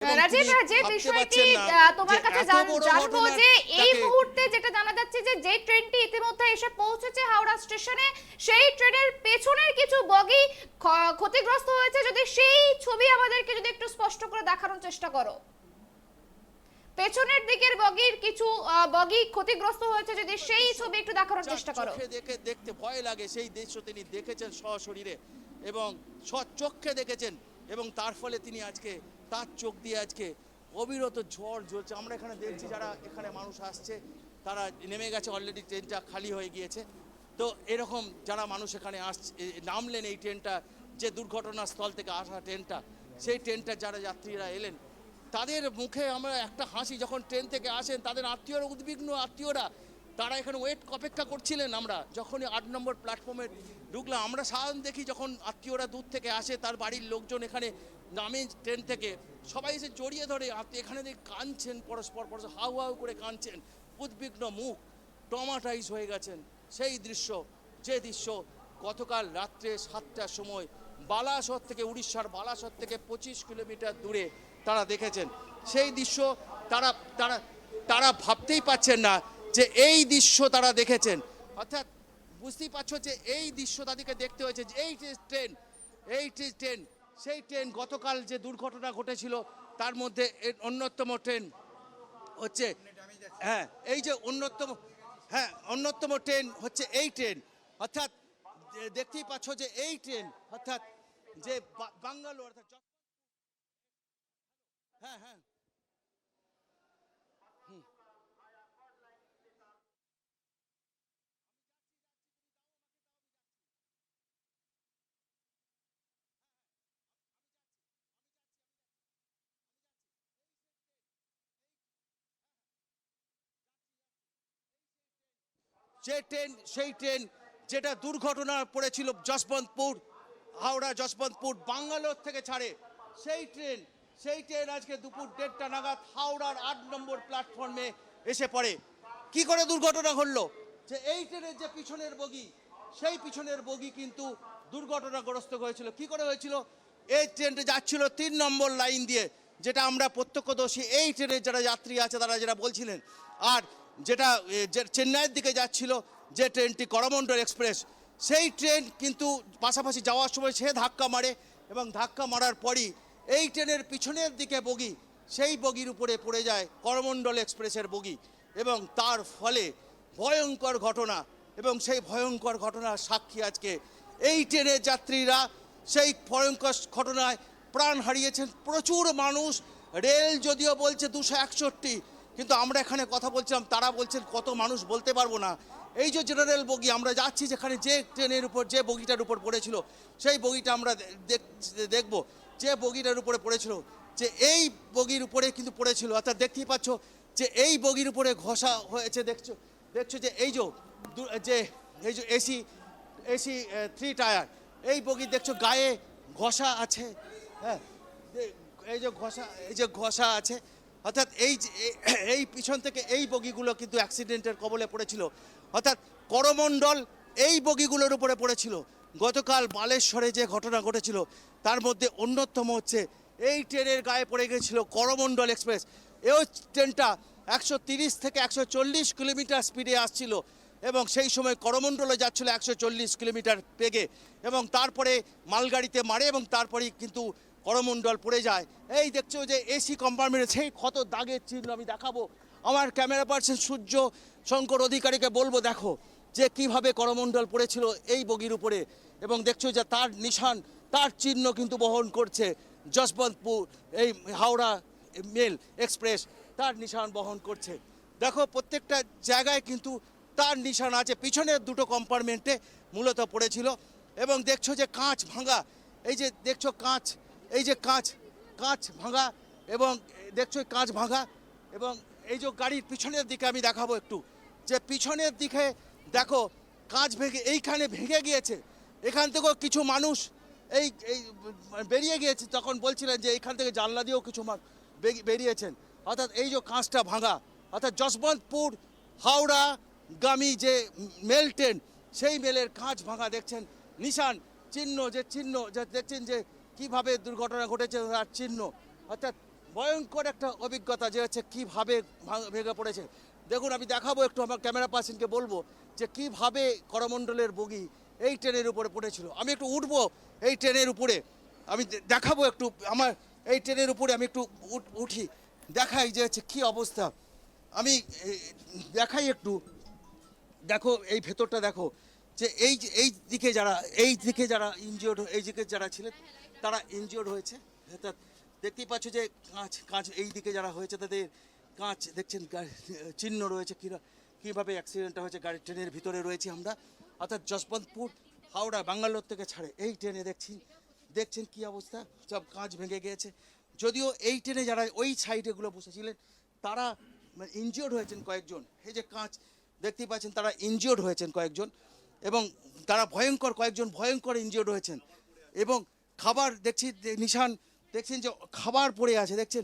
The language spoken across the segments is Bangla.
রাজীব, যে বিষয়টি তোমার কাছে জানবো যে এই মুহূর্তে যেটা জানা যাচ্ছে যে ট্রেনটি ইতিমধ্যে এসে পৌঁছেছে হাওড়া স্টেশনে, সেই ট্রেনের পেছনের কিছু বগি ক্ষতিগ্রস্ত হয়েছে, যদি সেই ছবি আমাদেরকে যদি একটু স্পষ্ট করে দেখানোর চেষ্টা করো। পেছনের দিকের বগির কিছু বগি ক্ষতিগ্রস্ত হয়েছে, যদি সেই ছবি একটু দেখানোর চেষ্টা করো। দেখতে ভয় লাগে সেই দৃশ্য তিনি দেখেছেন সশরীরে এবং চোখে দেখেছেন, এবং তার ফলে তিনি আজকে তার চোখ দিয়ে আজকে অবিরত ঝড় ঝরছে। আমরা এখানে দেখছি যারা এখানে মানুষ আসছে তারা নেমে গেছে, অলরেডি ট্রেনটা খালি হয়ে গিয়েছে। তো এরকম যারা মানুষ এখানে আসছে নামলেন, এই ট্রেনটা যে দুর্ঘটনাস্থল থেকে আসা ট্রেনটা, সেই ট্রেনটা যারা যাত্রীরা এলেন তাদের মুখে আমরা একটা হাসি, যখন ট্রেন থেকে আসেন তাদের আত্মীয়রা উদ্বিগ্ন, আত্মীয়রা তারা এখানে অপেক্ষা করছিলেন। আমরা যখনই 8 নম্বর প্ল্যাটফর্মে ঢুকলাম, আমরা সাধারণ দেখি যখন আত্মীয়রা দূর থেকে আসে তার বাড়ির লোকজন এখানে নামে ট্রেন থেকে, সবাই এসে জড়িয়ে ধরে এখানে দেখে কাঁদছেন, পরস্পর হাউ হাউ করে কাঁদছেন, উদ্বিগ্ন মুখ, ট্রমাটাইজ হয়ে গেছেন। সেই দৃশ্য, যে দৃশ্য গতকাল রাত্রে 7টার সময় বালাসর থেকে, উড়িষ্যার বালাসর থেকে 25 কিলোমিটার দূরে তারা দেখেছেন। সেই দৃশ্য তারা তারা তারা ভাবতেই পাচ্ছেন না যে এই দৃশ্য তারা দেখেছেন। অর্থাৎ বুঝতেই পারছো যে এই দৃশ্য তাদেরকে দেখতে হয়েছে। যে এই ট্রেন সেই ট্রেন গতকাল যে দুর্ঘটনা ঘটেছিল তার মধ্যে অন্যতম ট্রেন হচ্ছে, এই যে অন্যতম ট্রেন হচ্ছে এই ট্রেন। অর্থাৎ দেখতেই পাচ্ছ যে এই ট্রেন অর্থাৎ যে বাঙ্গালোর, অর্থাৎ সেই ট্রেন যেটা দুর্ঘটনা পড়েছিল যশবন্তপুর, হাওড়া যশবন্তপুর বাঙ্গালোর থেকে ছাড়ে, সেই ট্রেন আজকে দুপুর 1:30টা নাগাদ হাওড়ার 8 নম্বর প্ল্যাটফর্মে এসে পড়ে। কি করে দুর্ঘটনা ঘটলো? যে এই ট্রেনের যে পিছনের বগি, সেই পিছনের বগি কিন্তু দুর্ঘটনাগ্রস্ত হয়েছিল। কি করে হয়েছিল? এই ট্রেনটা যাচ্ছিল 3 নম্বর লাইন দিয়ে, যেটা আমরা প্রত্যক্ষদর্শী এই ট্রেনের যারা যাত্রী আছে তারা যেটা বলছিলেন। আর যেটা চেন্নাইয়ের দিকে যাচ্ছিল যে ট্রেনটি করমণ্ডল এক্সপ্রেস, সেই ট্রেন কিন্তু পাশাপাশি যাওয়ার সময় সে ধাক্কা মারে, এবং ধাক্কা মারার পরই এই ট্রেনের পিছনের দিকে বগি, সেই বগির উপরে পড়ে যায় করমণ্ডল এক্সপ্রেসের বগি, এবং তার ফলে ভয়ঙ্কর ঘটনা, এবং সেই ভয়ঙ্কর ঘটনার সাক্ষী আজকে এই ট্রেনের যাত্রীরা। সেই ভয়ঙ্কর ঘটনায় প্রাণ হারিয়েছেন প্রচুর মানুষ। রেল যদিও বলছে 261, কিন্তু আমরা এখানে কথা বলছিলাম, তারা বলছেন কত মানুষ বলতে পারবো না। এই যে জেনারেল বগি আমরা যাচ্ছি, যেখানে যে ট্রেনের উপর যে বগিটার উপর পড়েছিল, সেই বগিটা আমরা দেখব। যে বগিটার উপরে পড়েছিল, যে এই বগির উপরে কিন্তু পড়েছিল, অর্থাৎ দেখতেই পাচ্ছ যে এই বগির উপরে ঘষা হয়েছে। দেখছো যে এই যে এসি 3 টায়ার, এই বগি দেখছো গায়ে ঘষা আছে। হ্যাঁ, এই যে ঘষা আছে, অর্থাৎ এই পিছন থেকে এই বগিগুলো কিন্তু অ্যাক্সিডেন্টের কবলে পড়েছিল। অর্থাৎ করমণ্ডল এই বগিগুলোর উপরে পড়েছিল। গতকাল বালেশ্বরে যে ঘটনা ঘটেছিল তার মধ্যে অন্যতম হচ্ছে এই ট্রেনের গায়ে পড়ে গেছিল করমণ্ডল এক্সপ্রেস। এই ট্রেনটা 130 থেকে 140 কিলোমিটার স্পিডে আসছিল, এবং সেই সময় করমণ্ডলে যাচ্ছিল 140 কিলোমিটার বেগে, এবং তারপরে মালগাড়িতে মারে, এবং তারপরেই কিন্তু করমণ্ডল পড়ে যায়। এই দেখছো যে এসি কম্পার্টমেন্টে সেই ক্ষত দাগের চিহ্ন আমি দেখাবো। আমার ক্যামেরা পার্সন সূর্য শঙ্কর অধিকারীকে বলবো, দেখো যে কিভাবে করমণ্ডল পড়েছিল এই বগির উপরে, এবং দেখছো যে তার নিশান, তার চিহ্ন কিন্তু বহন করছে যশবন্তপুর এই হাওড়া মেল এক্সপ্রেস, তার নিশান বহন করছে। দেখো প্রত্যেকটা জায়গায় কিন্তু তার নিশান আছে। পিছনের দুটো কম্পার্টমেন্টে মূলত পড়েছিল, এবং দেখছো যে কাঁচ ভাঙা, এই যে দেখছো কাঁচ, এই যে কাঁচ ভাঙা, এবং দেখছো কাঁচ ভাঙা, এবং এই যে গাড়ির পিছনের দিকে আমি দেখাবো একটু, যে পিছনের দিকে দেখো কাঁচ এইখানে ভেঙে গিয়েছে। এখান থেকেও কিছু মানুষ এই বেরিয়ে গিয়েছে, তখন বলছিলেন যে এইখান থেকে জানলা দিয়েও কিছু বেরিয়েছেন। অর্থাৎ এই যে কাঁচটা ভাঙা, অর্থাৎ যশবন্তপুর হাওড়া গামী যে মেল ট্রেন, সেই মেলের কাঁচ ভাঙা দেখছেন, নিশান চিহ্ন যে দেখছেন যে কিভাবে দুর্ঘটনা ঘটেছে তার চিহ্ন। অর্থাৎ ভয়ঙ্কর একটা অভিজ্ঞতা যে হচ্ছে কীভাবে ভেঙে পড়েছে। দেখুন আমি দেখাবো একটু, আমার ক্যামেরা পার্সনকে বলবো যে কীভাবে করমণ্ডলের বগি এই ট্রেনের উপরে পড়েছিল। আমি একটু উঠবো এই ট্রেনের উপরে, আমি দেখাবো একটু, আমার এই ট্রেনের উপরে আমি একটু উঠি, দেখাই যে হচ্ছে কী অবস্থা। আমি দেখাই একটু, দেখো এই ভেতরটা দেখো, যে এই দিকে যারা ইনজিওর্ড, এই দিকে যারা ছিলেন তারা ইনজিওর্ড হয়েছে। অর্থাৎ দেখতেই পাচ্ছ যে কাঁচ এই দিকে যারা হয়েছে তাদের কাঁচ দেখছেন চিহ্ন রয়েছে, কীভাবে অ্যাক্সিডেন্টটা হয়েছে। গাড়ি ট্রেনের ভিতরে রয়েছি আমরা, অর্থাৎ যশবন্তপুর হাওড়া ব্যাঙ্গালোর থেকে ছাড়ে এই ট্রেনে দেখছেন কী অবস্থা, সব কাঁচ ভেঙে গিয়েছে। যদিও এই ট্রেনে যারা ওই সাইডেগুলো বসেছিলেন তারা ইনজিওর্ড হয়েছেন কয়েকজন, এই যে কাঁচ দেখতেই পাচ্ছেন তারা ইনজিওর্ড হয়েছেন কয়েকজন, এবং তারা কয়েকজন ভয়ঙ্কর ইনজিওর্ড হয়েছেন। এবং খাবার দেখছি নিশান দেখছেন যে খাবার পড়ে আছে, দেখছেন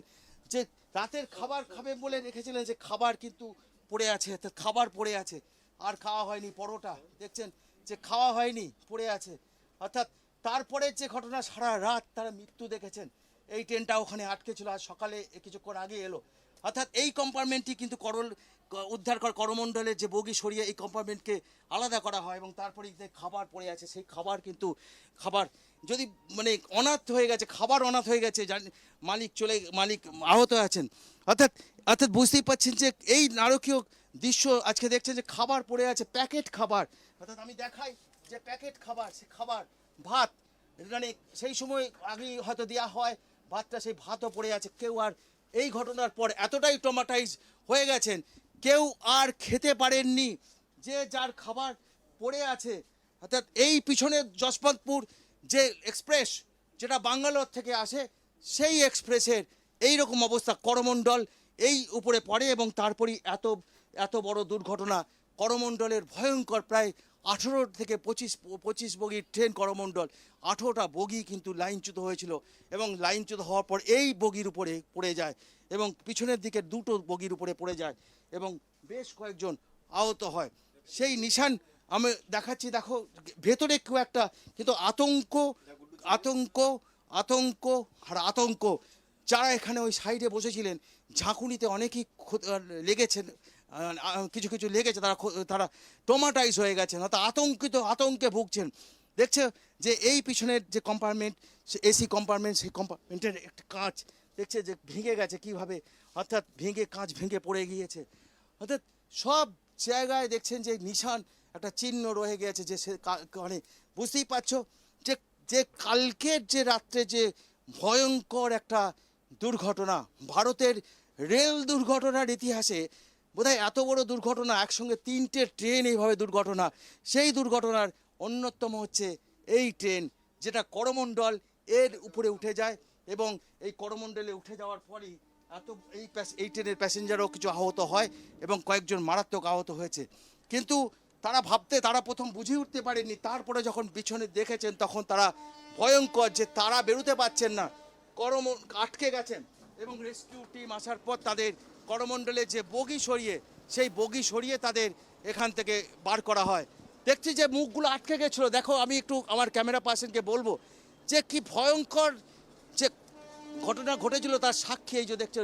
যে রাতের খাবার খাবে বলে রেখেছিলেন যে খাবার কিন্তু পড়ে আছে, খাবার পড়ে আছে আর খাওয়া হয়নি, পরোটা দেখছেন যে খাওয়া হয়নি পড়ে আছে। অর্থাৎ তারপরে যে ঘটনা, সারা রাত তারা মৃত্যু দেখেছেন। এই ট্রেনটা ওখানে আটকে ছিল, আজ সকালে কিছুক্ষণ আগে এলো। অর্থাৎ এই কম্পার্টমেন্টটি কিন্তু উদ্ধার করমণ্ডলের যে বগি সরিয়ে এই কম্পার্টমেন্টকে আলাদা করা হয়, এবং তারপরে যে খাবার পড়ে আছে সেই খাবার কিন্তু যদি মানে অনাথ হয়ে গেছে, খাবার অনাথ হয়ে গেছে, মালিক আহত আছেন। অর্থাৎ বুঝতেই পাচ্ছেন যে এই নারকীয় দৃশ্য আজকে দেখছেন যে খাবার পড়ে আছে, প্যাকেট খাবার। অর্থাৎ আমি দেখাই যে প্যাকেট খাবার, সে খাবার ভাত, মানে সেই সময় আগেই হয়তো দেওয়া হয় ভাতটা, সেই ভাতও পড়ে আছে। কেউ আর এই ঘটনার পর এতটাই ট্রমাটাইজ হয়ে গেছেন, কেউ আর খেতে পারেননি, যে যার খাবার পড়ে আছে। অর্থাৎ এই পিছনে যশবন্তপুর যে এক্সপ্রেস যেটা ব্যাঙ্গালোর থেকে আসে, সেই এক্সপ্রেসের এই রকম অবস্থা, করমণ্ডল এই উপরে পড়ে, এবং তারপরই এত বড় দুর্ঘটনা। করমণ্ডলের ভয়ঙ্কর প্রায় 18 থেকে 25 বগির ট্রেন করমণ্ডল, 18টা বগি কিন্তু লাইনচ্যুত হয়েছিল, এবং লাইনচ্যুত হওয়ার পর এই বগির উপরে পড়ে যায়, এবং পিছনের দিকে 2টো বগির উপরে পড়ে যায়, এবং বেশ কয়েকজন আহত হয়। সেই নিশান আমি দেখাচ্ছি, দেখো ভেতরে কেউ একটা, কিন্তু আতঙ্ক যারা এখানে ওই সাইডে বসেছিলেন, ঝাঁকুনিতে অনেকেই লেগেছেন, কিছু লেগেছে, তারা ট্রমাটাইজ হয়ে গেছেন, অর্থাৎ আতঙ্কে ভুগছেন। দেখছে যে এই পিছনের যে কম্পার্টমেন্ট, এসি কম্পার্টমেন্ট, সেই কম্পার্টমেন্টের একটা কাঁচ দেখছে যে ভেঙে গেছে কীভাবে, অর্থাৎ কাঁচ ভেঙে পড়ে গিয়েছে। অর্থাৎ সব জায়গায় দেখছেন যে নিশান, একটা চিহ্ন রয়ে গিয়েছে, যে সে মানে বুঝতেই পারছো যে কালকের যে রাত্রে যে ভয়ঙ্কর একটা দুর্ঘটনা, ভারতের রেল দুর্ঘটনার ইতিহাসে বোধহয় এত বড় দুর্ঘটনা, একসঙ্গে 3টে ট্রেন এইভাবে দুর্ঘটনা, সেই দুর্ঘটনার অন্যতম হচ্ছে এই ট্রেন, যেটা করমণ্ডল এর উপরে উঠে যায়, এবং এই করমণ্ডলে উঠে যাওয়ার পরই এই ট্রেনের প্যাসেঞ্জারও কিছু আহত হয়, এবং কয়েকজন মারাত্মক আহত হয়েছে। কিন্তু তারা প্রথম বুঝে উঠতে পারেনি, তারপরে যখন পিছনে দেখেছেন তখন তারা ভয়ঙ্কর, যে তারা বেরোতে পারছেন না, আটকে গেছেন, এবং রেস্কিউ টিম আসার পর তাদের করমণ্ডলে যে সেই বগি সরিয়ে তাদের এখান থেকে বার করা হয়। দেখছি যে মুখগুলো আটকে গেছিলো, দেখো আমি একটু আমার ক্যামেরা পার্সনকে বলবো যে কি ভয়ঙ্কর যে ঘটনা ঘটেছিল তার সাক্ষী এই যে দেখছো,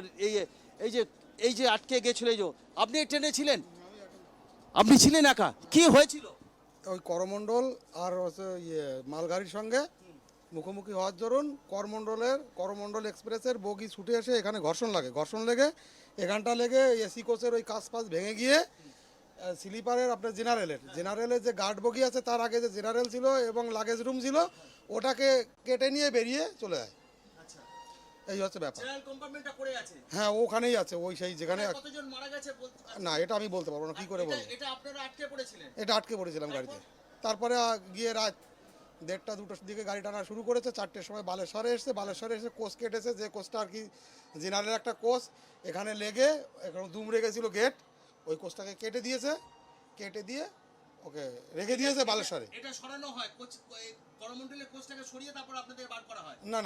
এই যে আটকে গেছিল। এই যে আপনি ট্রেনে ছিলেন, আপনি ছিলেন একা, কি হয়েছিল? ওই করমণ্ডল আর মালগাড়ির সঙ্গে মুখোমুখি হওয়ার দরুন করমণ্ডল এক্সপ্রেসের বগি ছুটে এসে এখানে ঘর্ষণ লেগে এখানটা লেগে এসি কোচের ওই কাঁচ ভেঙে গিয়ে স্লিপারের আপনার জেনারেলের যে গার্ড বগি আছে তার আগে যে জেনারেল ছিল এবং লাগেজ রুম ছিল, ওটাকে কেটে নিয়ে বেরিয়ে চলে যায়। এই হচ্ছে ব্যাপার। হ্যাঁ ওখানেই আছে, ওই সেই যেখানে। না এটা আমি বলতে পারবো না, কি করে বলবো। এটা আটকে পড়েছিলাম গাড়িতে। তারপরে গিয়ে রাত 1:30-2টার দিকে গাড়ি টানা শুরু করেছে, 4টের সময় বালেশ্বরে এসে কোচ কেটেছে, যে কোচটা আর কি জেনারেল একটা কোচ, এখানে লেগে এখানে দুমড়ে গেছিলো গেট, ওই কোচটাকে কেটে দিয়ে ওকে রেখে দিয়েছে বালেশ্বরে।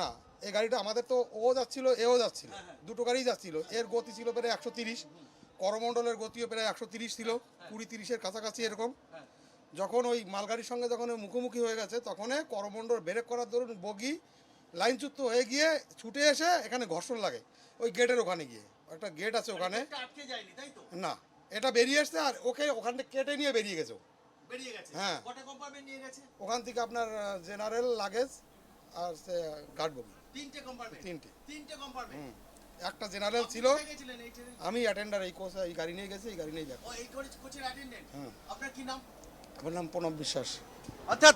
না এই গাড়িটা আমাদের তো এও যাচ্ছিল, দুটো গাড়ি যাচ্ছিল, এর গতি ছিল প্রায় 130, করমণ্ডলের গতিও প্রায় 130 ছিল, 20-30-এর কাছাকাছি এরকম। যখন ওই মালগাড়ির সঙ্গে যখন মুখোমুখি হয়ে গেছে, তখন করমণ্ডল ব্রেক করার দরুন বগি লাইনচ্যুত হয়ে গিয়ে ছুটে এসে এখানে ঘর্ষণ লাগে ওই গেটের ওখানে গিয়ে, একটা গেট আছে ওখানে, আটকে যায়নি তাই তো? না এটা বেরিয়ে এসছে আর ওকে ওখান থেকে কেটে নিয়ে বেরিয়ে গেছে। বেরিয়ে গেছে? হ্যাঁ। কটা কম্পার্টমেন্ট নিয়ে গেছে? ওখান থেকে আপনার জেনারেল লাগেজ আর সে গার্ড বগি তিনটে কম্পার্টমেন্ট? তিনটে কম্পার্টমেন্ট। একটা জেনারেল ছিল, গেছিলেন এই ট্রেনে? আমি অ্যাটেন্ডার এই কোচ এই গাড়ি নিয়ে গেছি, এই গাড়ি নিয়ে যাবো। ও এই কোচের অ্যাটেন্ডেন্ট? আপনার কি নাম? আমার নাম প্রণব বিশ্বাস। অর্থাৎ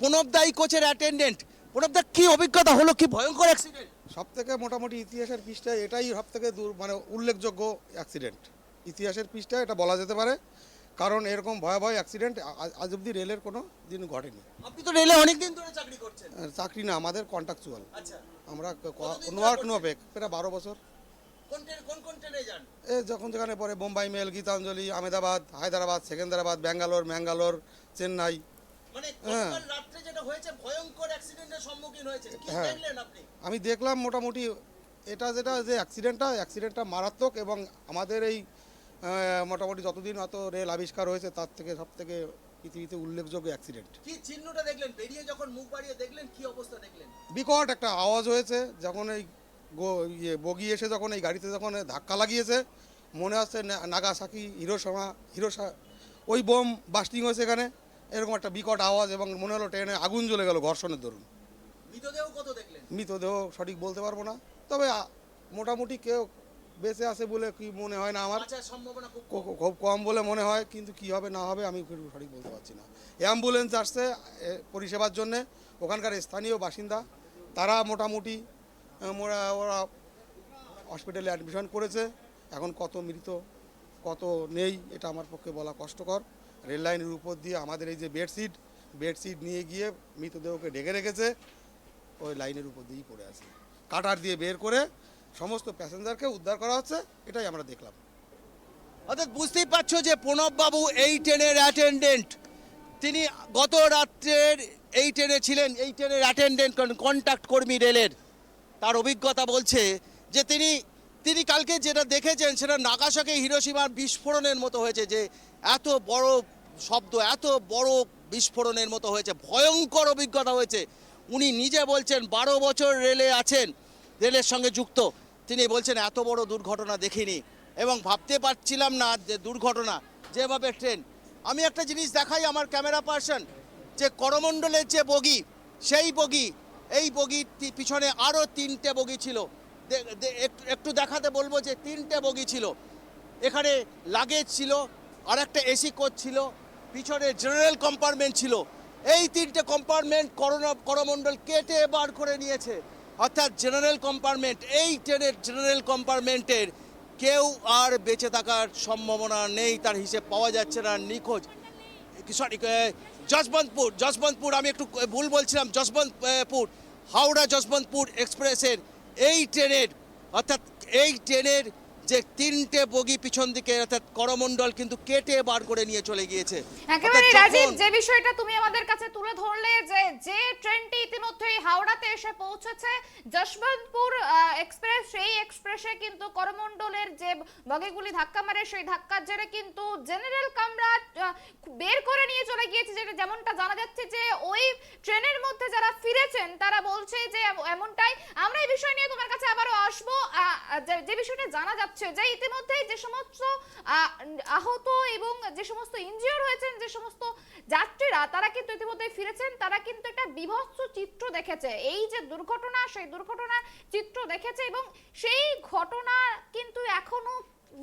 প্রণবদা এই কোচের অ্যাটেন্ডেন্ট। প্রণবদা কি অভিজ্ঞতা হলো, কি ভয়ঙ্কর অ্যাক্সিডেন্ট? সব থেকে মোটামুটি ইতিহাসের পৃষ্ঠায় এটাই সব থেকে মানে উল্লেখযোগ্য অ্যাক্সিডেন্ট। ইতিহাসের পৃষ্ঠায় এটা বলা যেতে পারে, কারণ এরকম ভয়াবহ অ্যাক্সিডেন্ট আজ অব্দি রেলের কোনো দিন ঘটেনি। আপনি তো রেলে অনেক দিন ধরে চাকরি করছেন। চাকরি না, আমাদের কন্ট্রাকচুয়াল। আচ্ছা, আমরা নোয়ার্ক নো পেক প্রায় 12 বছর। কোন ট্রেনে যান? এ যখন যেখানে পরে বোম্বাই মেল, গীতাঞ্জলি, আহমেদাবাদ, হায়দ্রাবাদ, সেকেন্দ্রাবাদ, ম্যাঙ্গালোর, চেন্নাই। মানে গতকাল রাতে যেটা হয়েছে ভয়ঙ্কর অ্যাক্সিডেন্টের সম্মুখীন হয়েছে, কি দেখলেন আপনি? আমি দেখলাম মোটামুটি এটা যে অ্যাক্সিডেন্টটা মারাত্মক, এবং আমাদের এই মোটামুটি যতদিন অত রেল আবিষ্কার হয়েছে তার থেকে সব থেকে পৃথিবীতে উল্লেখযোগ্য অ্যাক্সিডেন্ট। কি চিহ্নটা দেখলেন বেরিয়ে, যখন মুখ বাড়িয়ে দেখলেন কি অবস্থা দেখলেন? বিকট একটা আওয়াজ হয়েছে যখন এই বগি এসে যখন এই গাড়িতে যখন ধাক্কা লাগিয়েছে, মনে হচ্ছে নাগাসাকি, হিরোশিমা ওই বোম বাস্টিং হয়েছে এখানে, এরকম একটা বিকট আওয়াজ, এবং মনে হলো ট্রেনে আগুন জ্বলে গেল ঘর্ষণের দরুন। মৃতদেহ কত দেখলেন? মৃতদেহ সঠিক বলতে পারবো না, তবে মোটামুটি কেউ বেঁচে আছে বলে কি মনে হয় না আমার, সম্ভাবনা খুব কম বলে মনে হয়, কিন্তু কি হবে না হবে আমি সঠিক বলতে পারছি না। অ্যাম্বুলেন্স আসছে পরিষেবার জন্য, ওখানকার স্থানীয় বাসিন্দা তারা মোটামুটি ওরা হসপিটালে অ্যাডমিশন করেছে। এখন কত মৃত কত নেই এটা আমার পক্ষে বলা কষ্টকর। রেল লাইনের উপর দিয়ে আমাদের এই যে বেডশিট নিয়ে গিয়ে মৃতদেহকে ঢেকে রেখেছে, ওই লাইনের উপর দিয়েই পড়ে আছে। কাটার দিয়ে বের করে সমস্ত প্যাসেঞ্জারকে উদ্ধার করা হচ্ছে, এটাই আমরা দেখলাম। অর্থাৎ বুঝতেই পারছো যে প্রণব বাবু এই ট্রেনের অ্যাটেন্ডেন্ট, তিনি গত রাত্রের এই ট্রেনে ছিলেন, এই ট্রেনের অ্যাটেন্ডেন্ট কন্ট্যাক্ট কর্মী রেলের। তার অভিজ্ঞতা বলছে যে তিনি কালকে যেটা দেখেছেন সেটা নাগাসাকি হিরোশিমার বিস্ফোরণের মতো হয়েছে, যে এত বড় শব্দ, এত বড় বিস্ফোরণের মতো হয়েছে, ভয়ঙ্কর অভিজ্ঞতা হয়েছে। উনি নিজে বলছেন 12 বছর রেলে আছেন, রেলের সঙ্গে যুক্ত। তিনি বলছেন এত বড় দুর্ঘটনা দেখিনি এবং ভাবতে পারছিলাম না যে দুর্ঘটনা যেভাবে ট্রেন। আমি একটা জিনিস দেখাই আমার ক্যামেরা পার্সন, যে করমণ্ডলের যে বগি, সেই বগি, এই বগির পিছনে আরও 3টে বগি ছিল। একটু দেখাতে বলবো যে 3টে বগি ছিল। এখানে লাগেজ ছিল, আর একটা এসি কোচ ছিল, পিছনে জেনারেল কম্পার্টমেন্ট ছিল। এই 3টে কম্পার্টমেন্ট করমণ্ডল কেটে বার করে নিয়েছে। অর্থাৎ জেনারেল কম্পার্টমেন্ট, এই ট্রেনের জেনারেল কম্পার্টমেন্টের কেউ আর বেঁচে থাকার সম্ভাবনা নেই, তার হিসেব পাওয়া যাচ্ছে না, নিখোঁজ। সরি, যশবন্তপুর, আমি একটু ভুল বলছিলাম, যশবন্তপুর, হাওড়া যশবন্তপুর এক্সপ্রেসের এই ট্রেনের, অর্থাৎ এই ট্রেনের যে 3টে বগি পিছন দিকে, অর্থাৎ করমণ্ডল কিন্তু কেটে বার করে নিয়ে চলে গিয়েছে। একেবারে রাজীব, যে বিষয়টা তুমি আমাদের কাছে তুলে ধরলে, যে ট্রেনটি ইতিমধ্যেই হাওড়াতে এসে পৌঁছেছে, যশবন্তপুর এক্সপ্রেস, সেই এক্সপ্রেসে কিন্তু করমণ্ডলের যে বগিগুলি ধাক্কা মারে, সেই ধাক্কার জেরে কিন্তু জেনারেল কামরা বের করে নিয়ে চলে গিয়েছে। যেমনটা জানা যাচ্ছে যে ওই ট্রেনের মধ্যে যারা ফিরেছেন তারা বলছে যে এমনটাই। আমরা এই বিষয় নিয়ে তোমার কাছে আবারও আসবো। যে বিষয়টা জানা যাচ্ছে যে ইতিমধ্যে যে সমস্ত আহত এবং যে সমস্ত ইনজিওর হয়েছেন, যে সমস্ত যাত্রীরা, তারা কিন্তু ইতিমধ্যে ফিরেছেন, তারা কিন্তু একটা বিভৎস চিত্র দেখেছে। এই যে দুর্ঘটনা, সেই দুর্ঘটনার চিত্র দেখেছে, এবং সেই ঘটনা কিন্তু এখনো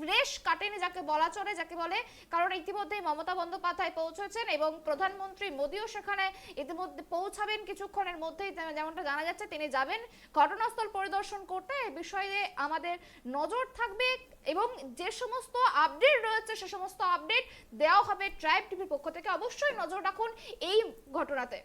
রেশ কাটেনি যাকে বলা চলে, যাকে বলে। কারণ ইতিমধ্যে মমতা বন্দ্যোপাধ্যায় পৌঁছেছেন এবং প্রধানমন্ত্রী মোদিও সেখানে ইতিমধ্যে পৌঁছাবেন কিছুক্ষণের মধ্যেই, যেমনটা জানা যাচ্ছে তিনি যাবেন ঘটনাস্থল পরিদর্শন করতে। এই বিষয়ে আমাদের নজর থাকবে এবং যে সমস্ত আপডেট রয়েছে সে সমস্ত আপডেট দেওয়া হবে ট্রাইব টিভির পক্ষ থেকে। অবশ্যই নজর রাখুন এই ঘটনাতে।